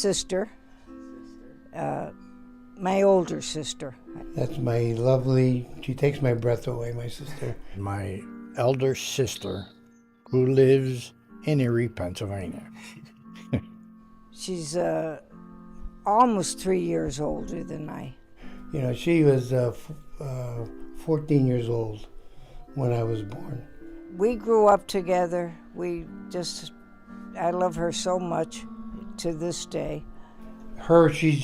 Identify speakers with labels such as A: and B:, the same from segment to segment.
A: sister, my older sister.
B: That's my lovely, she takes my breath away, my sister.
C: My elder sister, who lives in Erie, Pennsylvania.
A: She's almost 3 years older than I.
B: You know, she was 14 years old when I was born.
A: We grew up together. I love her so much to this day.
B: She's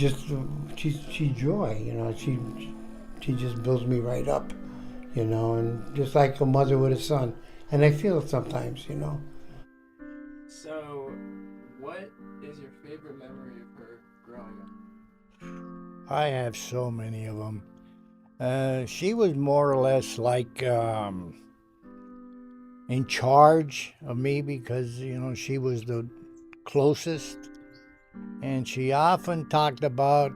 B: joy, you know, she just builds me right up, you know, and just like a mother with a son. And I feel it sometimes, you know.
D: So, what is your favorite memory of her growing up?
C: I have so many of them. She was more or less like in charge of me because, you know, she was the closest. And she often talked about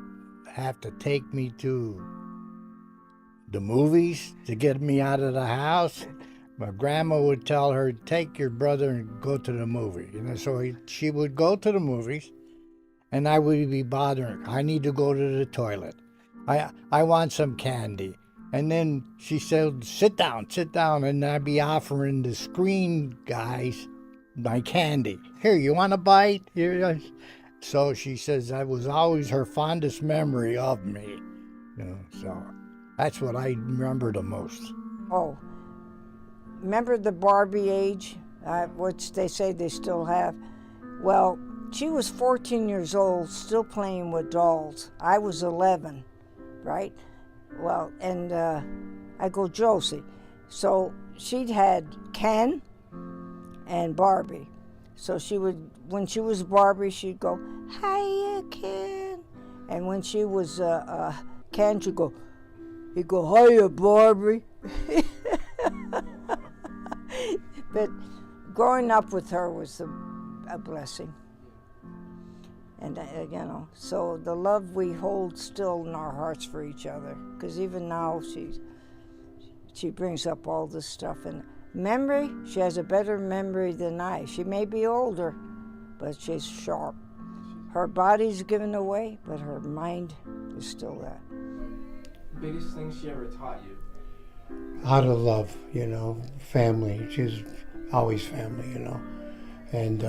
C: have to take me to the movies to get me out of the house. My grandma would tell her, take your brother and go to the movie. You know, so she would go to the movies, and I would be bothering her. I need to go to the toilet. I want some candy. And then she said, sit down. And I'd be offering the screen guys my candy. Here, you want a bite? Here. So she says that was always her fondest memory of me. You know, so that's what I remember the most.
A: Oh, remember the Barbie age, which they say they still have? Well, she was 14 years old, still playing with dolls. I was 11, right? Well, and I go, Josie. So she'd had Ken and Barbie. So she would, when she was Barbie, she'd go, hiya, Ken. And when she was Ken, he'd go, hiya, Barbie. But growing up with her was a blessing. And, you know, so the love we hold still in our hearts for each other. Because even now, she brings up all this stuff. And memory, she has a better memory than I. She may be older, but she's sharp. Her body's given away, but her mind is still there.
D: Biggest thing she ever taught you?
B: How to love, you know, family. She's always family, you know. And,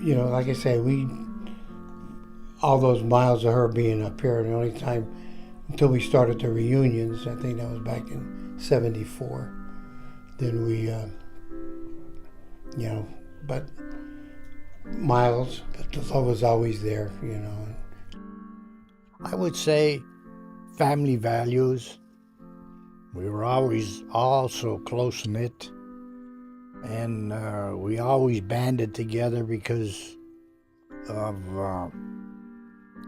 B: you know, like I say, all those miles of her being up here, the only time until we started the reunions, I think that was back in 74. Then we, you know, but miles, but the love was always there, you know.
C: I would say family values. We were always all so close-knit, and we always banded together because of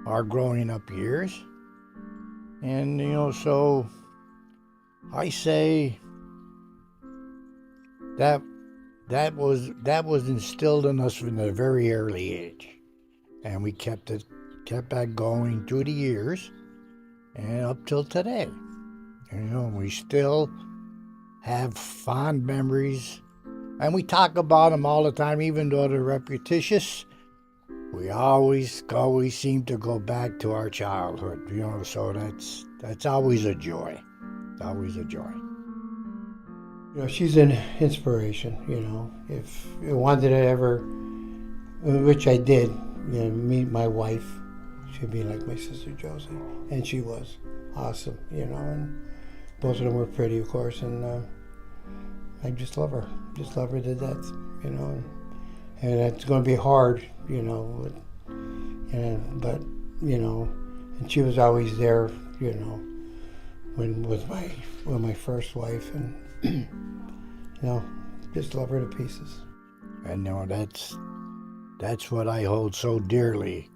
C: our growing up years. And, you know, so I say that was instilled in us from a very early age, and we kept that going through the years and up till today. You know, we still have fond memories, and we talk about them all the time, even though they're repetitious. We always seem to go back to our childhood, you know. So that's always a joy. It's always a joy.
B: You know, she's an inspiration, you know. If I wanted to ever, which I did, you know, meet my wife, she'd be like my sister Josie. And she was awesome, you know. And both of them were pretty, of course. And I just love her. Just love her to death, you know. And it's going to be hard, you know. But, you know, and she was always there, you know, with my first wife. And you know, just love her to pieces.
C: And you know, that's what I hold so dearly,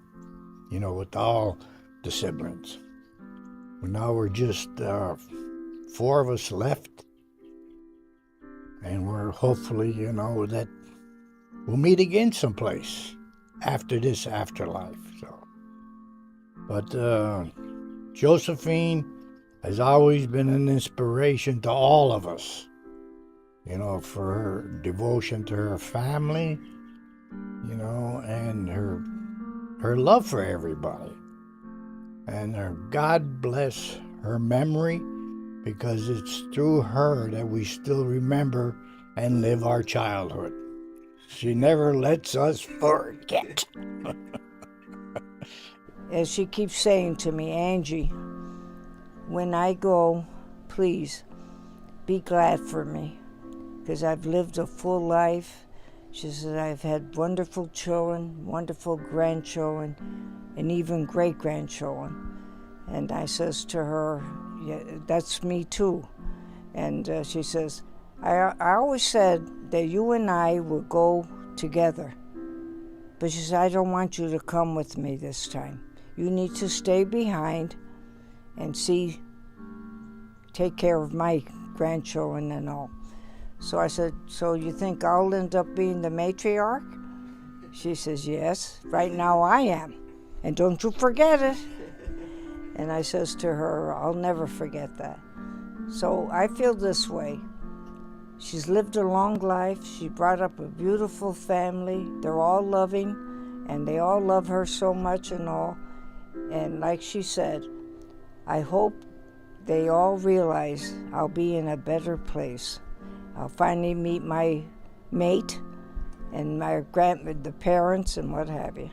C: you know, with all the siblings. Now we're just 4 of us left, and we're hopefully, you know, that we'll meet again someplace after this afterlife. So, but Josephine has always been an inspiration to all of us, you know, for her devotion to her family, you know, and her her love for everybody. And God bless her memory, because it's through her that we still remember and live our childhood. She never lets us forget.
A: As she keeps saying to me, Angie, when I go, please be glad for me, because I've lived a full life. She said, I've had wonderful children, wonderful grandchildren, and even great-grandchildren. And I says to her, yeah, that's me too. And she says, I always said that you and I would go together. But she said, I don't want you to come with me this time. You need to stay behind and take care of my grandchildren and all. So I said, so you think I'll end up being the matriarch? She says, yes, right now I am. And don't you forget it. And I says to her, I'll never forget that. So I feel this way. She's lived a long life. She brought up a beautiful family. They're all loving, and they all love her so much and all. And like she said, I hope they all realize I'll be in a better place. I'll finally meet my mate and the parents and what have you.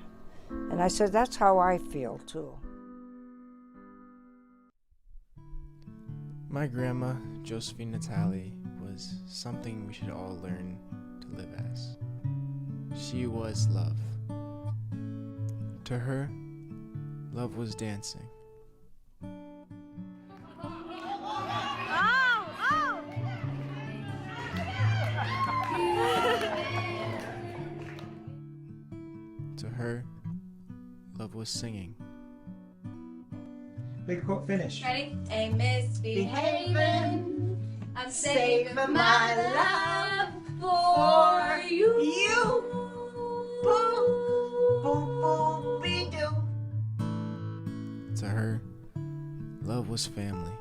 A: And I said, that's how I feel too.
D: My grandma, Josephine Natali, was something we should all learn to live as. She was love. To her, love was dancing. To her, love was singing.
E: Big quote finish.
F: Ready? A misbehaving. I'm saving my love for you.
E: You. Boo. Boo boo be do.
D: To her, love was family.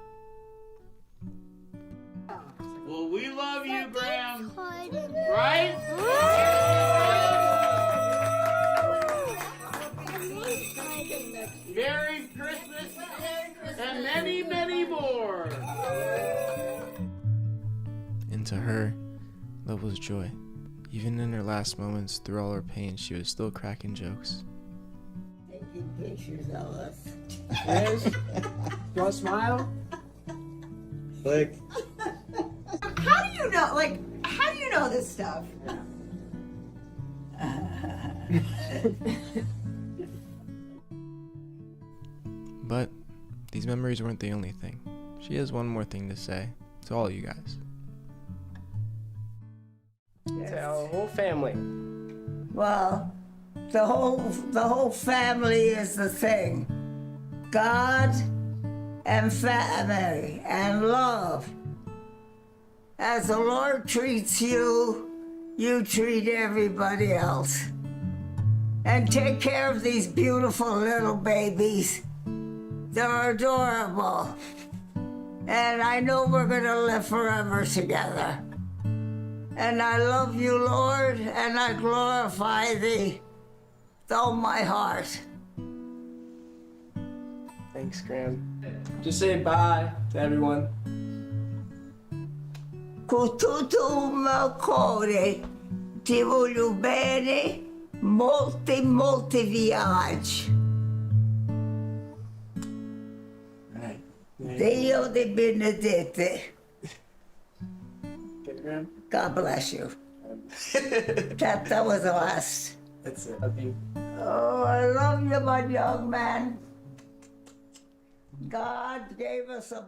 G: Well, we love you, Graham. Right? Merry Christmas and many, many more.
D: And to her, love was joy. Even in her last moments, through all her pain, she was still cracking jokes.
H: Taking pictures of us.
E: Liz, you want to smile? Click.
H: How do you know? How do you know this stuff?
D: But these memories weren't the only thing. She has one more thing to say to all you guys.
I: To our whole family.
H: Well, the whole family is the thing. God and family and love. As the Lord treats you, you treat everybody else. And take care of these beautiful little babies. They're adorable. And I know we're gonna live forever together. And I love you, Lord, and I glorify thee with all my heart.
I: Thanks, Graham. Just say bye to everyone.
H: Con tutto il mio cuore ti voglio bene, molti viaggi.
I: Alright.
H: Dio ti benedette.
I: Good, Graham?
H: God bless you. That was the last.
I: That's it. Love you.
H: Oh, I love you, my young man. God gave us a